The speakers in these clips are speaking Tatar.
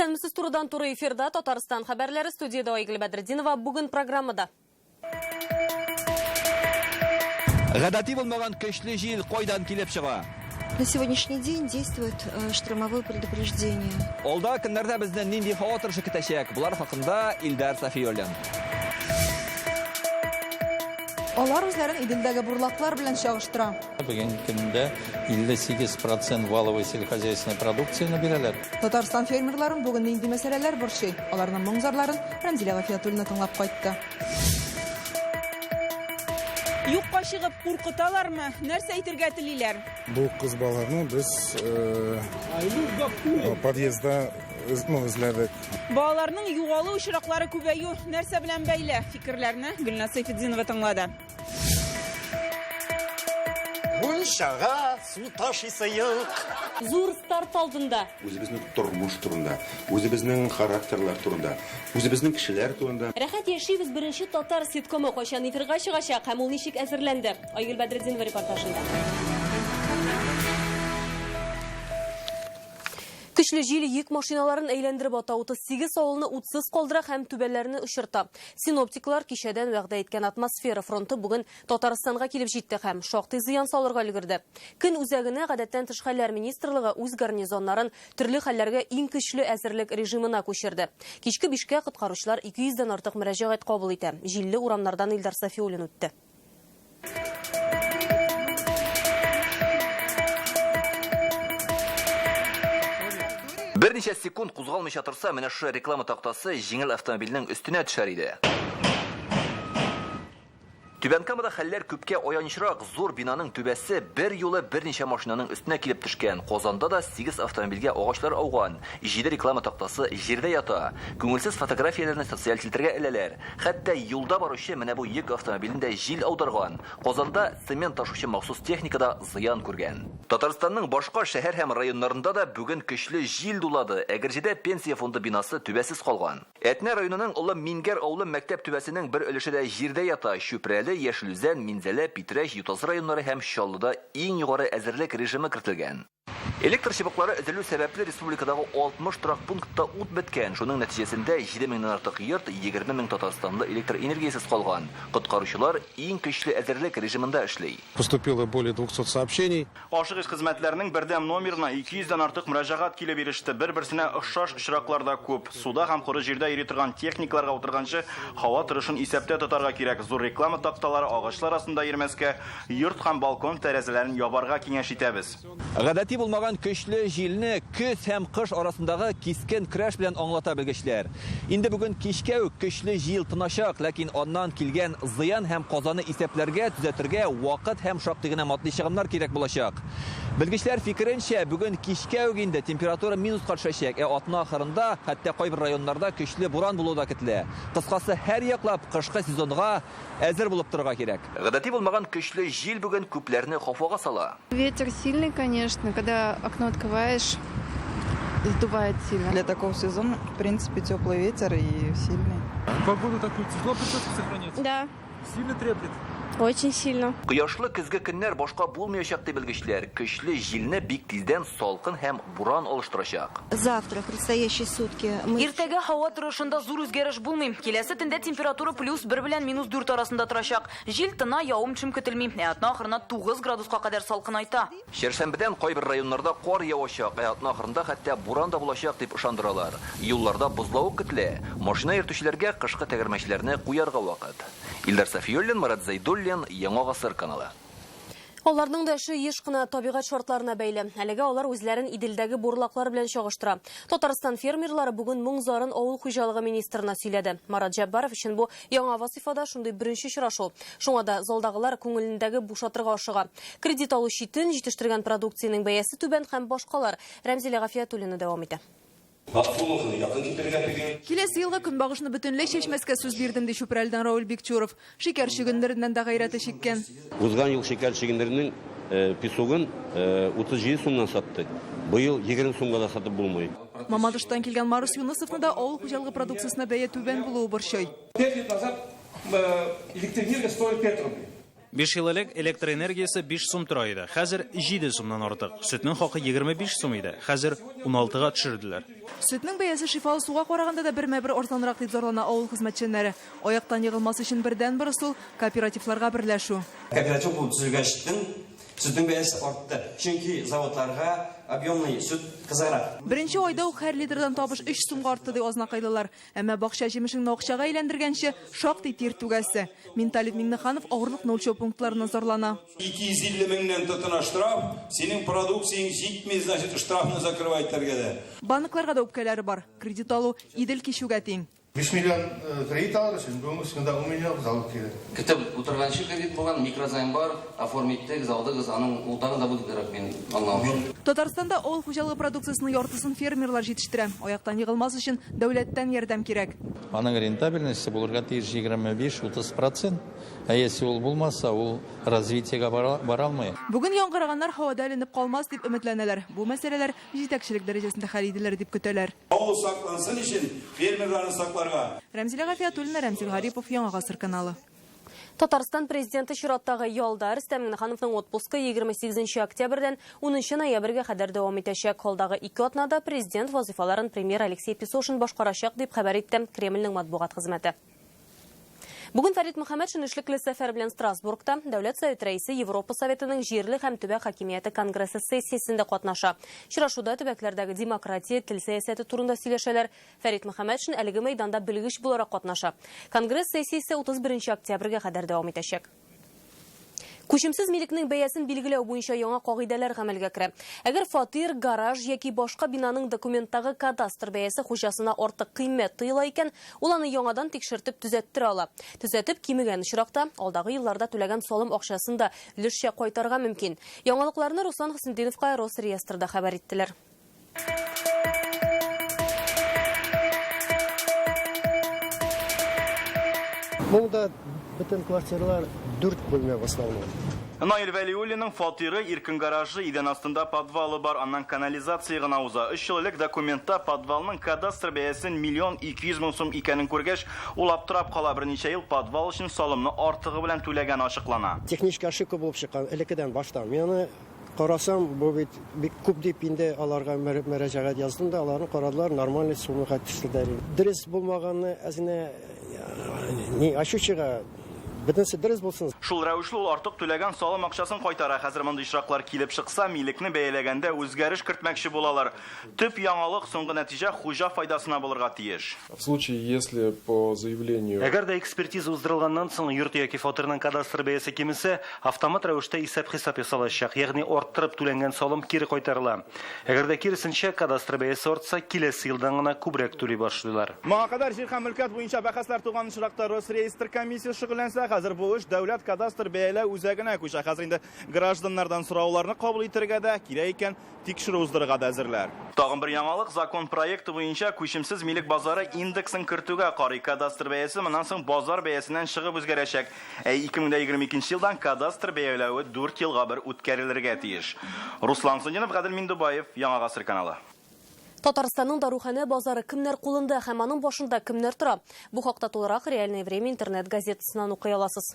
Исәнмесез турыдан туры эфирда Татарстан хәбәрләре, студияда Айгөл Бәдретдинова. Бүгін программада. Гадати булмаган көчле җил кайдан килеп чыга? На сегодняшний день действует штормовое предупреждение. Алда көннәрдә безне нинди һава торышы көтәчәк? Булар хакында Илдар Сафиуллин. Алар үзләрен Иделдәге бурлаклар белән чагыштыра. Бүген көндә 58% валовой сельскохозяйственной продукцияны бирәләр. Татарстан фермерларын бүген нинди мәсьәләләр борчый? Аларның моңзарларын Рәмзилә Гафиятуллина тыңлап кайтты. Юкка чыгып куркыталармы? Нәрсә әйтергә телиләр? Бу кыз баланы без подъездда эзләдек. Балаларның югалу очраклары күбәю нәрсә белән бәйле? Фикерләрне Гөлназ Сайфетдинова тыңлады. Шага су ташыйсы юк. Зур старт алдында. Үзебезнең тормыш турында, үзебезнең характерлар турында, үзебезнең кешеләр турында. Рәхәт яшибез беренче татар ситкомы кайчан эфирга чыгачак һәм ул ничек әзерләнде? Айгөл Бәдретдинова репортажында. Көчле җил йөк машиналарын әйләндереп ата, 38 авылны утсыз калдыра һәм түбәләрне очырта. Синоптиклар кичәдән вәгъдә иткән атмосфера фронты бүген Татарстанга килеп җитте һәм шактый зыян салырга өлгерде. Көн үзәгенә гадәттән тыш хәлләр министрлыгы үз гарнизоннарын төрле хәлләргә иң көчле әзерлек режимына күчерде. Кичке 5-кә коткаручылар 200-дән артык мөрәҗәгать кабул итә. Җилле урамнардан Илдар Сафиуллин үтте. Берничә секунд кузгалмыйча торса, менә шу реклама тактасы җиңел автомобильнең өстенә төшәр иде. Түбән Камада хәлләр күпкә аянычрак. Зур бинаның түбәсе бер юлы берничә машинаның өстенә килеп төшкән. Казанда да 8 автомобильгә агачлар ауган. 7 реклама тактасы җирдә ята. Күңелсез фотографияләрне социаль фильтрга эләләр. Хәтта юлда баручы менә бу йөк автомобилендә җил аударган. Казанда цемент ташучы махсус техникада зыян күргән. Татарстанның башка шәһәр һәм районнарында да бүген көчле җил дулады. Әгерҗедә пенсия фонды бинасы түбәсез калган. Әтнә районының Улы Мингәр авылы мәктәп түбәсенең бер өлеше дә җирдә ята. Чүпрәле, Яшелүзән, Минзәлә, Питрәч, Ютазы районнары һәм Чаллыда иң югары әзерлек режимы кертелгән. Электр чыбыклары өзелү сәбәпле республикадагы 60 торак пунктта ут беткән. Шуның нәтиҗәсендә 7000-нән артык йорт, 20,000 Татарстанлы электр энергиясез калган. Коткаручылар иң көчле әзерлек режимында эшли. Поступило более 200 сообщений. Ашыгыш хезмәтләренең бердәм номерына 200-дән артык мөрәҗәгать килеп иреште. Бер-берсенә охшаш очракларда күп. Суда һәм коры җирдә йөри торган техникларга утырганчы һава торышын исәптә тотарга кирәк. Зур реклама такталары агачлар арасында йөрмәскә, йорт һәм балкон тәрәзәләрен ябарга киңәш итәбез. Гадәти булмаган көчле җилне көз һәм кыш арасындагы кискен көрәш белән аңлата белгечләр. Инде бүген кичкә үк көчле җил тыначак, ләкин аннан килгән зыян һәм казаны исәпләргә, төзәтергә вакыт һәм шактый гына матди чыгымнар кирәк булачак. Белгечләр фикеренчә, бүген кичкә үк инде температура минуска төшәчәк, атна ахырында хәтта кайбер районнарда көчле буран булуы да көтелә. Кыскасы, һәр яклап кышкы сезонга әзер булып торырга кирәк. Гадәти булмаган көчле җил бүген күпләрне хафага сала. Ветер сильный, конечно, когда окно открываешь, сдувает сильно. Для такого сезона, в принципе, теплый ветер и сильный. Погода такую тепло придется сохраняться? Да. Сильно треплет? Очень сильно. Кояшлы көзге көннәр башка булмаячак дип белгечләр. Көчле җилне бик тиздән салкын һәм буран алыштырачак. Завтра, предстоящие сутки. Иртәгә һава торышында зур үзгәреш булмый. Киләсе төндә температура +1 белән -4 арасында торачак. Җил тына, явым-төшем көтелми. Атна ахырына 9 градуска кадәр салкынайта. Чәршәмбедән кайбер районнарда кар явачак, атна ахырында хәтта буран да булачак дип ышандыралар. Юлларда бозлавык көтелә. Машина йөртүчеләргә кышкы тәгәрмәчләрне куярга вакыт. Илдар Сафиуллин, Марат Зайдуллин, Яңа гасыр каналы. Аларның да эше еш кына табигать шартларына бәйле. Әлегә алар үзләрен Иделдәге бурлаклар белән чагыштыра. Татарстан фермерлары бүген моңзарын авыл хуҗалыгы министрына сөйләде. Марат Җаббаров өчен бу яңа вазифада шундый беренче очрашу. Шуңа да залдагылар күңелендәге бушатырга ашыга. Кредит алу читен, җитештерген продукциянең бәясе түбән һәм башкалар. Рәмзилә Гафиятуллина дәвам итә. Киләсе елга көнбагышны бөтенләй чәчмәскә сүз бирдем ди Чүпрәлдән Раул Бикчуров. Шикәр чигендереннән дә гайрәте чиккән. Узган ел шикәр чигендеренең песогын 37 сумнан сатты. Быел 20 сумга да сатып булмый. Мамадыштан килгән Марус Юнысовны да авыл хуҗалыгы продукциясына бәя түбән булуы борчый. 5 ел элек электр энергиясе 5 сум тора иде. Хәзер 7 сумнан артык. Сөтнең хакы 25 сум иде. Хәзер 16-га төшерделәр. Сөтнең бәясе шифалы суга караганда да бермә-бер арзанрак дип зарлана авыл хезмәтчәннәре. Аяктан егылмас өчен бердән-бер ысул кооперативларга берләшү. Кооператив булып төзелгәчтен sütün бәясе артты. Чөнки заводларга объемный süt кызара. Беренче айда ук һәр литрдан табыш 3 сумга артты ди азнакайлылар. Әмма бакча җимешеңне акчага әйләндергәнче шактый тир түгәсе. Менталит Миңнеханов авырлыкны үлчәү пунктларына зарлана. 250 меңнән тотына штраф, синең продукцияң җитмәй, значит, штрафны закрывать итәргә. Банкларга да үпкәләре бар. Кредит алу идел кишүгә тең. 5 миллион кредит алырсың, бумысында у меня в зал кирәк. Көтеп утырганчы кредит булган, микрозайм бар, оформиттек, залдыгыз, аның утагы да булды кирәк мен аңлавым. Татарстанда авыл хуҗалыгы продукциясының яртысын фермерлар җитештерә. Аяктан егылмас өчен дәүләттән ярдәм кирәк. Аның рентабельности булырга тиеш 25-30%. Ә если ул булмаса, ул развитиегә бара алмый. Бүген яңгыраганнар һавада эленеп калмас дип өметләнәләр. Бу мәсьәләләр җитәкчелек дәрәҗәсендә хәл ителер дип көтәләр. Авыл саклансын өчен фермерларны сакларга. Рәмзилә Гафиятуллина, Рәмзил Гарипов, Яңа Гасыр каналы. Татарстан президенты чираттагы ялда Рөстәм Миңнехановның отпускы 28 октябрьдән 10 ноябрьгә кадәр дәвам итәчәк. Халдагы 2 атнада президент вазифаларын премьер Алексей Песошин башкарачак дип хәбәр итте Кремльнең матбугат хезмәте. Бүген Фәрит Мөхәммәтшин эшлекле сәфәр белән Страсбургта Дәүләт Совет рәисе Европа Советының җирле һәм төбәк хакимияте конгрессы сессиясендә катнаша. Чирашуда төбәкләрдәге демократия, тел сәясәте турында сөйләшәләр. Фәрит Мөхәммәтшин әлеге мәйданда белгеч буларак катнаша. Конгресс сессиясе 31 октябрьгә кадәр дәвам итәчәк. Күчемсез милекнең бәясен билгеләү буенча яңа кагыйдәләр гамәлгә керә. Әгәр фатир, гараж яки башка бинаның документтагы кадастр бәясе хуҗасына артык кыйммәт тоела икән, ул аны яңадан тикшертеп төзәттерә ала. Төзәтеп кимегән очракта алдагы елларда түләгән салым акчасын да өлешчә кайтарга мөмкин. Яңалыкларны Руслан Хисметдиновка Росреестрда хәбәр иттеләр. Монда бөтен квартиралар 4 бүлмә в основном. Наил Вәлиуллинның фатиры, иркен гаражы, идән астында подвалы бар, аннан канализация гына уза. 3 ел элек документта подвалның кадастр бәясен 1,2 млн сум икәнен күргәч, ул аптырап кала. Берничә ел подвал өчен салымны артыгы белән түләгән ачыклана. Техник ошибка булып чыккан элекедән баштан. Мен карасам, бу бит бик күп дип инде аларга мөрәҗәгать яздым да, аларны карадылар, нормаль суммага төшерделәр. Дөрес булмаганны әзенә ни ачучыга бөтенсе дөрес булсын. Шул рәвешле ул артык түләгән салым акчасын кайтара. Хәзер мондый очраклар килеп чыкса, милекне бәяләгәндә үзгәреш кертмәкче булалар. Төп яңалык соңгы нәтиҗә хуҗа файдасына булырга тиеш. В случае, если по заявлению... Әгәр дә экспертиза уздырылганнан соң йорт яки фатирның кадастр бәясе кимесе, автомат рәвештә исәп-хисап ясалачак, ягъни арттырып түләнгән салым кире кайтарыла. Әгәр дә киресенчә кадастр бәясе артса, киләсе елдан гына күбрәк түли башлыйлар. Моңа кадәр җир һәм мөлкәт буенча бәхәсләр туган очракта Росреестр комиссиясе шөгыльләнсә, хәзер бу эш дәүләт кадастр бәяләү үзәгенә күчә. Хәзер инде гражданнардан сорауларны кабул итәргә дә, кирәк икән тикшерү уздырырга да әзерләр. Тагын бер яңалык, закон проекты буенча күчемсез милек базары индексын кертүгә карый. Кадастр бәясе моннан соң базар бәясеннән чыгып үзгәрәчәк. 2022 елдан кадастр бәяләве 4 елга бер үткәрелергә тиеш. Руслан Сындинов, Гадел Миндубаев, Яңа Гасыр каналы. Татарстанның дарухана базары кемнәр кулында һәм аның башында кемнәр тора? Бу хакта тулырак Реальное время интернет газетасыннан укый аласыз.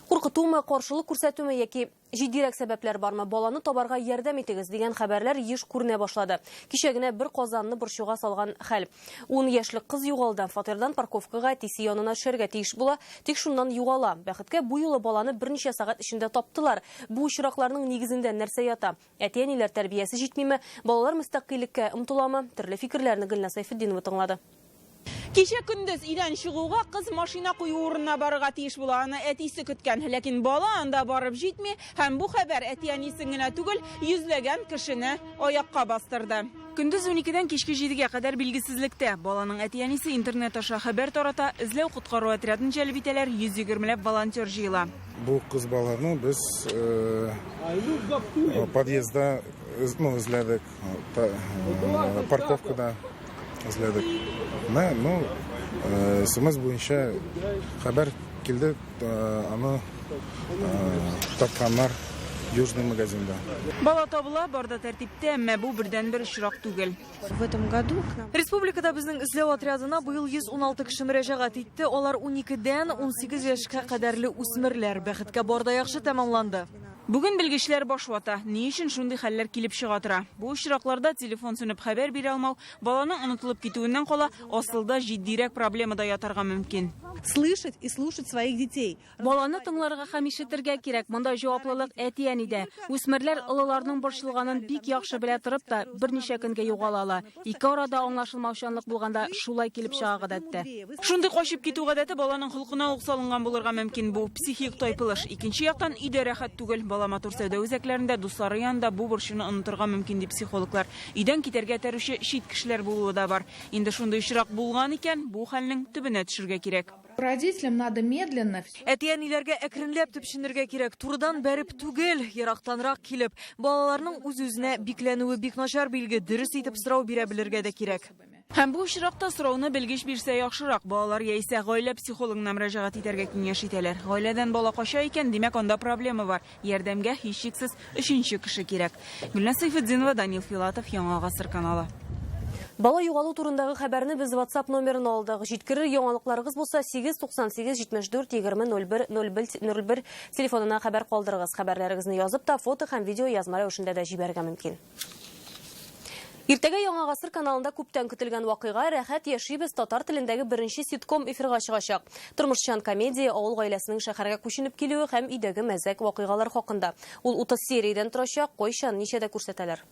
Куркытумы, каршылык күрсәтүме яки җитдирәк сәбәпләр бармы, баланы табарга ярдәм итегез дигән хәбәрләр еш күренә башлады. Кичә генә бер казанны борчуга салган хәл. 10 яшьлек кыз югалды, фатирдан парковкага тисе янына төшәргә тиеш була, тик шуннан югала. Бәхеткә бу юлы баланы берничә сәгать эчендә таптылар. Бу очракларның нигезендә нәрсә ята? Әти-әниләр тәрбиясе җитмиме? Балалар мөстәкыйлькә омтыламы? Төрле фикерләрне Гөлнә Сайфетдинова тыңлады. Кичә көндез идән чыгуга кыз машина кую урынына барырга тиеш була. Аны әтисе көткән, ләкин бала анда барып җитми, һәм бу хәбәр әти-әнисен генә түгел, йөзләгән кешене аякка бастырды. Көндез 12-дән кичке 7-гә кадәр билгесезлектә баланың әти-әнисе интернет аша хәбәр тарата, эзләү коткару отрядын җәлеп итәләр, 120ләп волонтер җыела. Бу кыз баланы без подъездда эзләдек, парковкада эзләдек. Смс буенча хәбәр килде, аны тапканнар, Южный магазинда. Бала табыла барда тәртиптә, әмма бу бердән бер очрак түгел. В этом году к нам Республикада безнең эзләү отрядына быел 116 кеше мөрәҗәгать итте. Алар 12-дән 18 яшькә кадәрле үсмерләр. Бәхеткә барда яхшы тәмамланды. Бүген белгечләр баш вата. Ни өчен шундый хәлләр килеп чыга тора? Бу очракларда телефон сүнеп хәбәр бирә алмау, баланың онытылып китүеннән кала, асылда җитдирәк проблемада ятарга мөмкин. Слышать и слушать своих детей. Баланы тыңларга һәм ишетергә кирәк. Монда җаваплылык әти-әнидә. Үсмерләр олыларның борчылганын бик яхшы белә торып та берничә көнгә югалалар. Ике арада аңлашылмаучанлык булганда шулай килеп чыга гадәттә. Шундый качып китү гадәте баланың холкына ук салынган булырга мөмкин. Бу психик тайпылыш. Икенче яктан өйдә рәхәт түгел. Бала матур сәүдә үзәкләрендә дуслары янында бу борчуны онытырга мөмкин дип психологлар. Өйдән китәргә тәрүче чит кешеләр булуы да бар. Инде шундый очрак булган икән, бу хәлнең төбенә төшергә кирәк. Родителям надо медленно. Әти-әниләргә әкренләп төпшенергә кирәк. Турыдан бәреп түгел, ерактанрак килеп. Балаларның үз-үзенә бикләнүе бик начар билге. Дөрес итеп сорау бирә белергә дә кирәк. Һәм бу очракта сорауны белгеч бирсә яхшырак. Балалар яисә гаилә психологына мөрәҗәгать итәргә киңәш итәләр. Гаиләдән бала кача икән, димәк анда проблема бар. Ярдәмгә һичшиксез өченче кеше кирәк. Гөлназ Сайфетдинова, Данил Филатов, Яңа Гасыр каналы. Бала югалу турындагы хәбәрне без WhatsApp номерын алдык. Җиткерер яңалыкларыгыз булса 898 74 20 01 телефонына хәбәр калдырыгыз. Хәбәрләрегезне язып та фото һәм видео язма рәвешендә дә җибәрергә мөмкин. Иртәгә Яңа Гасыр каналында күптән көтелгән вакыйга Рәхәт яшибез татар телендәге беренче ситком эфирга чыгачак. Тормышчан комедия авыл гаиләсенең шәһәргә күченеп килүе һәм өйдәге мәзәк вакыйгалар хакында. Ул 30 сериядән торачак, кайчан ничәдә күрсәтәләр.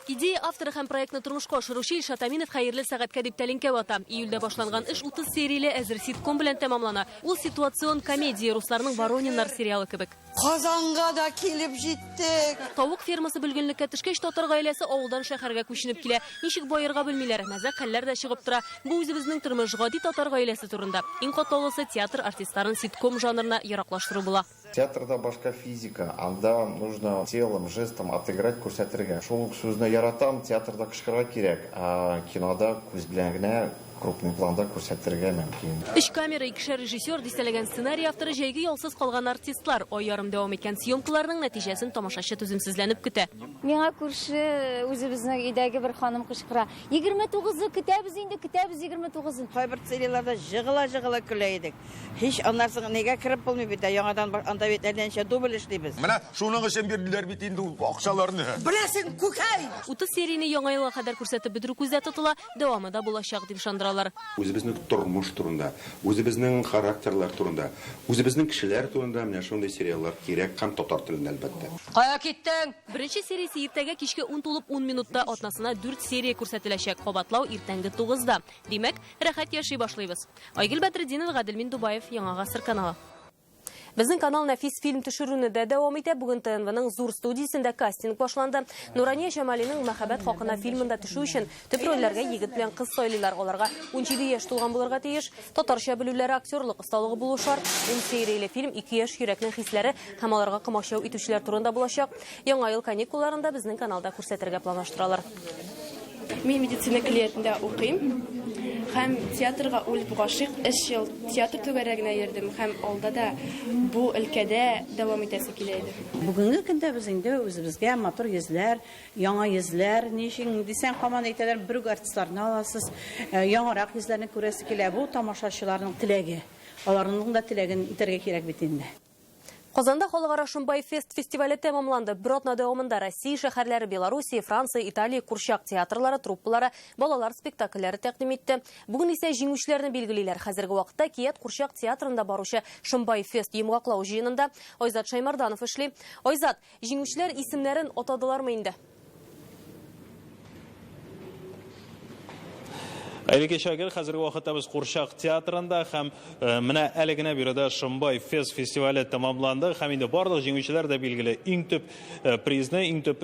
Идея авторы һәм проектны тормышка ашыручы Илшат Аминов хәерле сәгатькә дип тәлинкә вата. Июльдә башланган эш 30 серияле әзер ситком белән тәмамлана. Ул ситуацион комедия русларның Ворониннар сериалы кебек. Казанга да килеп җиттек. Тавык фермасы белгенлеккә төшкәч татар гаиләсе авылдан шәһәргә күченеп килә. Ничек байырга белмиләр, мәзәк хәлләр дә чыгып тора. Бу үзебезнең тормыш гади татар гаиләсе турында. Иң катлаулысы театр артистларын ситком жанрына яраклаштыру була. Театрда башка физика, анда нужно телом, жестом отыграть, күрсәтергә. Шул сүзне яратам, театрда кычкырырга кирәк, а кинода күз белән генә крупный планда күрсәтергә мөмкин. Өч камера, икешәр режиссер, дистәләгән сценарий авторы җәйге ялсыз калган артистлар ай ярым дәвам иткән съемкаларның нәтиҗәсен тамашачы түземсезләнеп көтә. Миңа күрше үзебезнең өйдәге бер ханым кычкыра. 29-ы көтәбез инде, көтәбез 29-ын. Кайбер серияларда җыгыла көлә идек. Һич аннарсын нигә кирип булмый бит, яңадан анда бит әлләнчә дубль эшлибез. Менә шуның өчен бирделәр бит инде акчаларны. Беләсең, күкәй! 30 серияны яңа елга кадәр күрсәтеп бетерү күздә тотыла, дәвамы да булачак дип ышандыралар. Үзебезнең тормыш турында, үзебезнең характерлар турында, үзебезнең кешеләр турында менә шундый сериаллар кирәк һәм татар телендә әлбәттә. Кая киттең? Беренче сериясе иртәгә кичке 10 тулып 10 минутта атнасына 4 серия күрсәтеләчәк. Кабатлау иртәнге 9-да. Димәк, рәхәт яши башлыйбыз. Айгөл Бәдретдинова, Гаделмин Дубаев, Яңа Гасыр каналы. Безнең канал нәфис фильм төшерүне дә дәвам итә. Бүген ТНВның зур студиясендә кастинг башланды. Нурания Җамалиның Мәхәббәт хакына фильмында төшү өчен төп рольләргә егет белән кыз сайлыйлар. Аларга 17 яшь тулган булырга тиеш. Татарча белүләре, актерлык осталыгы булу шарт. 10 серияле фильм 2 яшь йөрәкнең хисләре һәм аларга комачау итүчеләр турында булачак. Яңа ел каникулларында безнең каналда күрсәтергә планлаштыралар. Мин медицина клиентында укыйм. Һәм театрга үлеп гашыйк 3 ел театр түгәрәгенә йөрдем һәм алда да бу өлкәдә дәвам итәсе килә иде. Бүгенге көндә без инде үзебезгә матур йөзләр, яңа йөзләр, нишин дисәң һаман әйтәләр, бер артистларны аласыз, яңарак йөзләрне күрәсе килә. Бу тамашачыларның теләге. Аларның да теләген итәргә кирәк бит инде. Казанда халыкара Шымбай фест фестивале тәмамланды. Бер атна дәвамында Россия шәһәрләре, Белоруссия, Франция, Италия, Курчак театрлары, труппалары, балалар спектакльләре тәкъдим итте. Бүген исә җиңүчеләрне билгелиләр. Хәзерге вакытта Кият Курчак театрында баручы Шымбай фест йомгаклау җыенында Айзат Шаймарданов эшли. Айзат, җиңүчеләр исемнәрен атадылармы инде? Әлеге шагыр хәзерге вакытта без Курчак театрында һәм менә әле генә биредә Шымбай фест фестивале тәмамланды һәм инде барлык җиңүчеләр дә билгеле. Иң төп призны, иң төп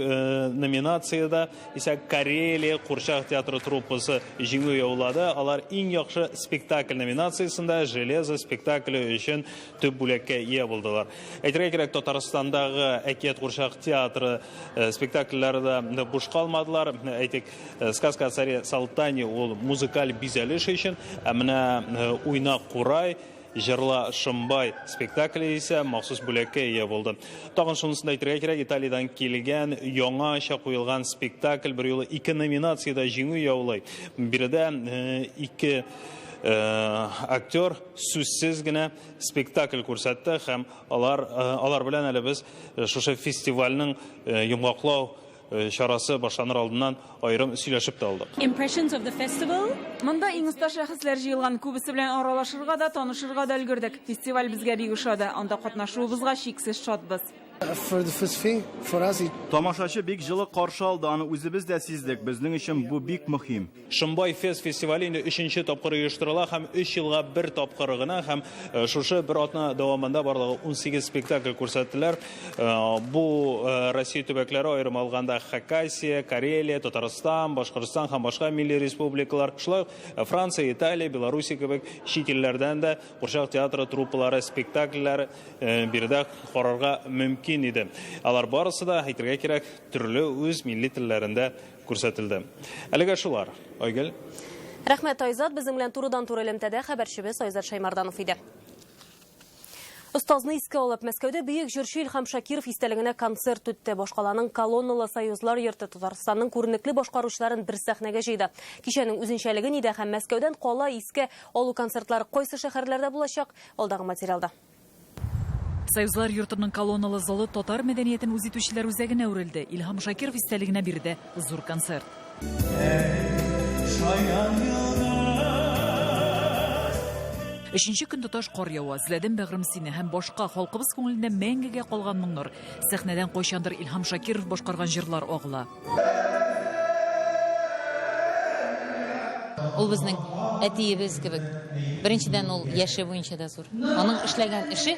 номинациядә исә Карелия Курчак театры труппасы җиңү яулады. Алар иң яхшы спектакль номинациясендә Железо спектакле өчен төп бүләккә ия булдылар. Әйтергә кирәк, Татарстандагы Әкият Курчак театры спектакльләрендә буш калмадылар. Әйтик, Сказка о царе Салтане ул музыка музыкаль бизәлеш өчен, менә уйна курай Жырла Шымбай спектакле исә махсус бүләккә ия булды. Тагын шунысын әйтергә кирәк, Италиядан килгән яңаша куелган спектакль бер юлы 2 номинациядә җиңү яулый. Биредә 2 актер сүзсез генә спектакль күрсәтте һәм алар белән әле без шушы фестивальнең йомгаклау чарасы башланыр алдыннан айрым сөйләшеп тә алдык. Impressions of the festival. Монда иң оста шәхесләр җыелган, күбесе белән аралашырга да, танышырга да өлгердек. Фестиваль безгә бик ошады. Анда катнашуыбызга шиксез шатбыз. Тамашачы бик җылы каршы алды, аны үзебез дә сиздек. Безнең өчен бу бик мөһим. Шымбай фестивале инде 3-нче тапкыр оештырыла һәм 3 елга бер тапкыр гына һәм шушы бер атна дәвамында барлыгы 18 спектакль күрсәттеләр. Бу Россия төбәкләре аерым алганда Хакасия, Карелия, Татарстан, Башкортстан һәм башка милли республикалар, шулай Франция, Италия, Белоруссия кебек чит илләрдән дә курчак театры труппалары спектакльләр биредә карарга мөмкин иде. Алар барысы да әйтергә кирәк, төрле үз милли телләрендә күрсәтелде. Әлегә шулар. Айгөл. Рәхмәт, Айзат. Безнең белән турыдан-туры элемтәдә хәбәрчебез Айзат Шаймарданов иде. Остазны искә алып, Мәскәүдә бөек җырчы Илһам Шакиров истәлегенә концерт үтте. Башкаланың колонналы союзлар йорты Татарстанның күренекле башкаручыларын бер сәхнәгә җыйды. Кичәнең үзенчәлеге нидә һәм Мәскәүдән кала искә алу концертлары кайсы шәһәрләрдә булачак? Алдагы материалда. Союзлар йортының колонналы залы татар мәдәниятен үз итүчеләр үзәгенә үрелде. Илһам Шакиров истәлегенә бирде зур концерт. Өченче көн тоташ кар ява, эзләдем бәгърем сине һәм башка халкыбыз күңелендә мәңгегә калган моңнар. Сәхнәдән кайчандыр Илһам Шакиров башкарган җырлар агыла. Ул безнең әтиебез кебек. Беренчедән ул яше буенча да зур. Аның эшләгән эше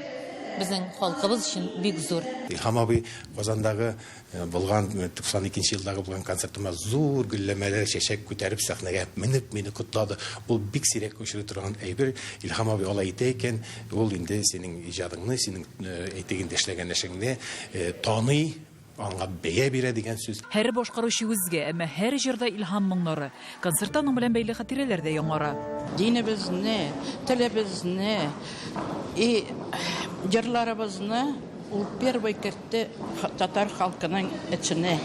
безнең халкыбыз өчен бик зур. Илһам абый Казандагы булган 92 елдагы булган концертыма зур гөлләмәләр чәчәк күтәреп сәхнәгә менеп мине котлады. Ул бик сирәк очрый торган әйбер. Илһам абый алай итә икән, ул инде синең иҗадыңны, синең әйтегендә эшләгән эшеңне таный, аңа бәя бирә дигән сүз. Һәр башкаручы үзгә, әмма һәр җырда илһам моңнары. Концертта аның белән бәйле хатирәләр дә яңара. Динебезне, телебезне, җырларыбызны ул первый кертте татар халкының içine.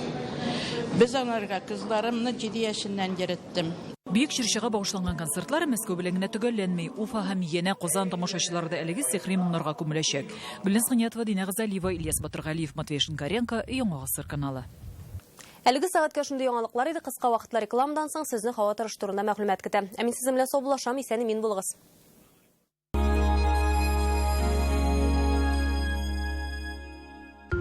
Без анарга кызларымны 7 яшеннән йөреттем. Бөек җырчыга багышланган концертлар Мәскәү белән генә төгәлләнми, Уфа һәм Янә Казан тамашачылары да әлеге сихри моңнарга күмеләчәк. Гөлназ Гыниятова, Дина Газалиева, Ильяс Батыргалиев, Матвей Шинкаренко, Яңа Гасыр каналы. Әлеге сәгатькә шундый яңалыклар иде. Кыска вакытлы рекламадан соң сезне һава торышы турында мәгълүмат көтә. Ә мин сезнең белән саубуллашам, исән мин булыгыз.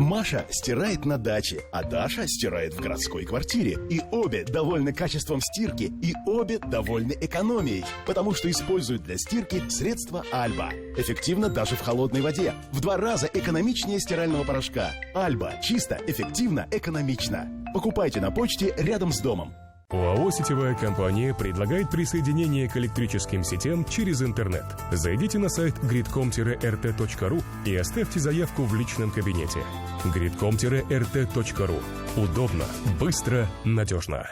Маша стирает на даче, а Даша стирает в городской квартире. И обе довольны качеством стирки, и обе довольны экономией. Потому что используют для стирки средства Альба. Эффективно даже в холодной воде. В 2 раза экономичнее стирального порошка. Альба. Чисто, эффективно, экономично. Покупайте на почте рядом с домом. ОАО «Сетевая компания» предлагает присоединение к электрическим сетям через интернет. Зайдите на сайт gridcom-rt.ru и оставьте заявку в личном кабинете. gridcom-rt.ru. Удобно, быстро, надежно.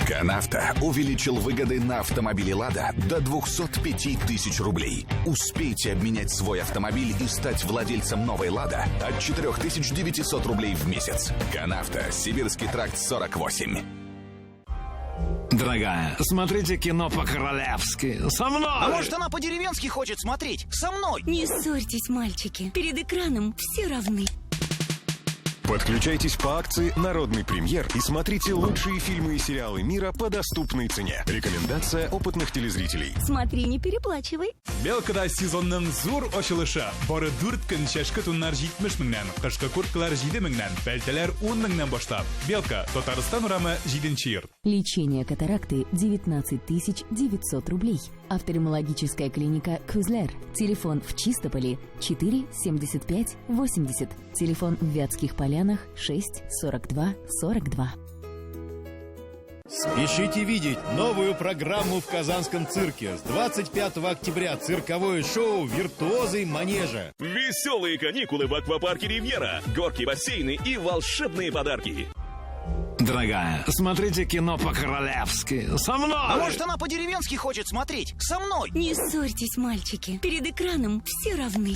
Канавто увеличил выгоды на автомобиле «Лада» до 205 тысяч рублей. Успейте обменять свой автомобиль и стать владельцем новой «Лада» от 4900 рублей в месяц. Канавто, Сибирский тракт 48. Дорогая, смотрите кино по-королевски. Со мной! А может, она по-деревенски хочет смотреть? Со мной! Не ссорьтесь, мальчики. Перед экраном все равны. Подключайтесь по акции «Народный премьер» и смотрите лучшие фильмы и сериалы мира по доступной цене. Рекомендация опытных телезрителей. Смотри, не переплачивай. Белкада сезонның зур ачылышы. Бары 4 көн чәшке туннар 70 меңнән, кышкы курткалар 7 меңнән, пәлтәләр 10 меңнән башлап. Белка, Татарстан урамы 7-нче йорт. Лечение катаракты 19 900 рублей. Офтальмологическая клиника «Күзләр». Телефон в Чистополе 4 75 80. Телефон в Вятских Полянах 6 42 42. Спешите видеть новую программу в Казанском цирке. С 25 октября цирковое шоу «Виртуозы манежа». Веселые каникулы в аквапарке «Ривьера», горки, бассейны и волшебные подарки. Дорогая, смотрите кино по-королевски. Со мной! А может, она по-деревенски хочет смотреть? Со мной! Не ссорьтесь, мальчики. Перед экраном все равны.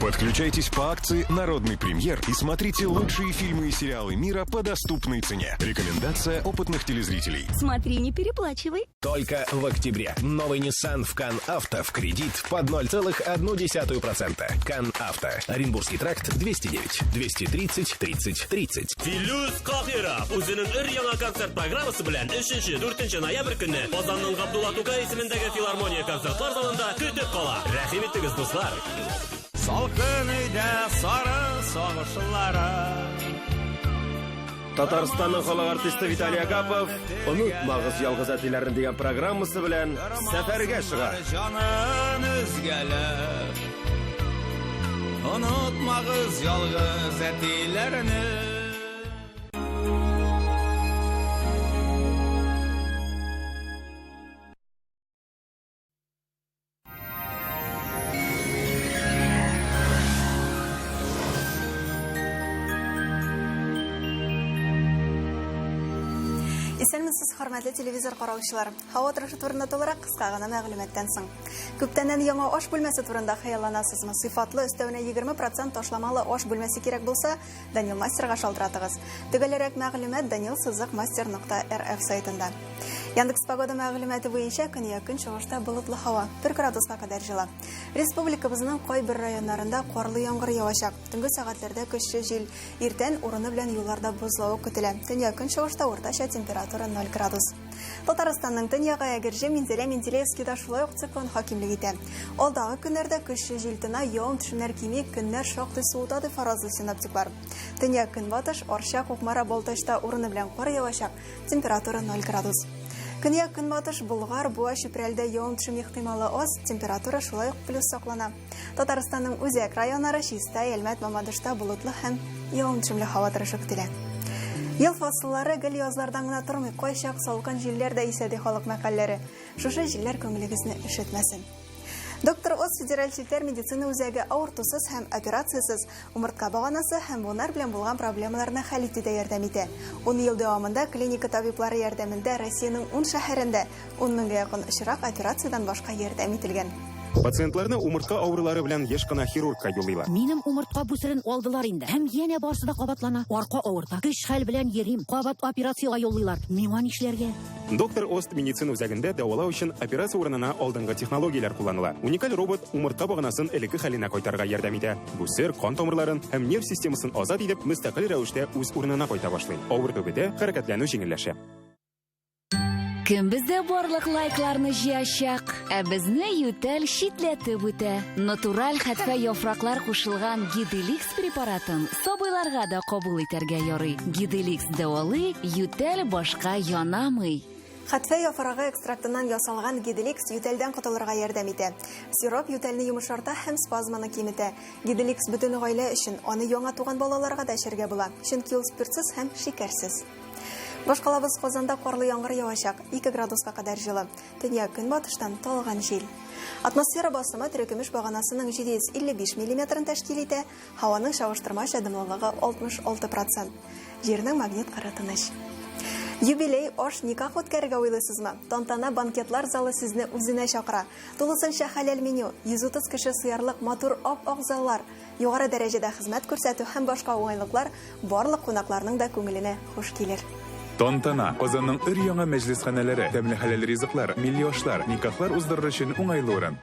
Подключайтесь по акции «Народный премьер» и смотрите лучшие фильмы и сериалы мира по доступной цене. Рекомендация опытных телезрителей. Смотри, не переплачивай. Только в октябре. Новый Nissan в Кан-Авто в кредит под 0,1%. Кан-Авто. Оренбургский тракт 209 230 30 30. Филюс Кахиров үзенең өр-яңа концерт программасы белән 3-4 ноябрь көнне Казанның Габдулла Тукай исемендәге филармония концертлар залында көтеп кала. Рәхим итегез, дуслар. Салкын өйдә сары сагышлары. Татарстанның халык артисты Виталий Агапов «Онытмагыз ялгыз әтиләрне» дигән программасы белән сәфәргә чыга. Җанын үзгәләп, онытмагыз ялгыз әтиләрне. Исәнмесез, хөрмәтле телевизор караучылар. Һава торышы турында толырак кыска гына мәгълүматтан соң. Күптәннән яңа аш бүлмәсе турында хыялланасызмы? Сыйфатлы өстәвенә 20% ташламалы аш бүлмәсе кирәк булса, Данил Мастерга шалтыратыгыз. Төгәлрәк мәгълүмат danil-master.rf сайтында. Яндекс погода мәгълүматы буенча көньяк чыгышта болытлы һава 1 градуска кадәр җыла. Республикабызның кайбер районнарында карлы яңгыр явачак. Төнге сәгатьләрдә көчле җил, иртән урыны белән юлларда бозлавы көтелә. Төньяк чыгышта уртача температура 0 градус. Татарстанның төньягы Әгерҗе, Минзәлә, Менделеевскида шулай ук циклон хакимлек итә. Алдагы көннәрдә көчле җил тына, явым-төшемнәр кими, көннәр шактый суыта дип фаразлый синоптиклар. Төньяк көнбатыш, Арча, Кукмара, Балтачта урыны белән кар явачак. Температура 0 градус. Көньяк көнбатыш, Болгар, Буа, Чүпрәлдә явым-төшем ихтималы аз, температура шулай ук плюс саклана. Татарстанның үзәк районнары Чиста, Әлмәт, Мамадышта болытлы һәм явым-төшемле һава торышы көтелә. Ел фасыллары гел язлардан гына тормый, кайчак салкын җилләр дә исәде халык мәкальләре. Шушы җилләр күңелегезне ишетмәсен. Доктор Оз федераль челтәр медицина үзәге авыртусыз һәм операциясыз умыртка баганасы һәм буыннар белән булган проблемаларны хәл итүдә ярдәм итә. 10 ел дәвамында клиника табиблары ярдәмендә Россиянең 10 шәһәрендә 10 меңгә якын очрак операциядан башка ярдәм ителгән. Пациентларны умыртка авырулары белән еш кына хирургка юллыйлар. Минем умыртка бүсерен алдылар инде. Һәм янә барсы да кабатлана. Арка авырта. Көч хәл белән йөрим. Кабат операциягә юллыйлар. Миңа нишләргә? Доктор Ост медицина үзәгендә дәвалау өчен операция урынына алдынгы технологияләр кулланыла. Уникаль робот умыртка баганасын элекке хәленә кайтарырга ярдәм итә. Бүсер, кан тамырларын һәм нерв системасын азат итеп, мөстәкыйль рәвештә үз урынына кайта башлый. Авырту бетә, хәрәкәтләнү җиңелләшә. Кем бездә барлык лайкларны җыячак, ә безне ютәл шитләтеп үтә. Натураль хәтфә яфраклар кушылган Гиделикс препаратын сабыйларга да кабул итәргә ярый. Гиделикс дәвалый, ютәл башка янамый. Хәтфә яфрагы экстрактыннан ясалган Гиделикс ютәлдән котылырга ярдәм итә. Сироп ютәлне йомшарта һәм спазманы киметә. Гиделикс бөтен гаилә өчен, аны яңа туган балаларга да эчәргә була. Чөнки ул спиртсыз һәм шикәрсез. Башкалабыз Казанда карлы яңгыр явачак, 2 градуска кадәр җылы. Төньяк көнбатыштан талган җил. Атмосфера басымы терекөмеш баганасының 755 мм тәшкил итә, һаваның чагыштырмача дымлылыгы 66%. Җирнең магнит кыры тыныч. Юбилей аш никах үткәрергә уйлыйсызмы? Тантана банкетлар залы сезне үзенә чакыра. Тулысынча хәләл меню, 130 кеше сыярлык матур ап-ак заллар, югары дәрәҗәдә хезмәт күрсәтү һәм башка уңайлыклар барлык кунакларның да күңеленә хуш килер. Тантана Казанның өр-яңа мәҗлесханәләре, тәмле хәләл ризыклар, милли ашлар, никахлар уздырыр өчен уңайлы урын.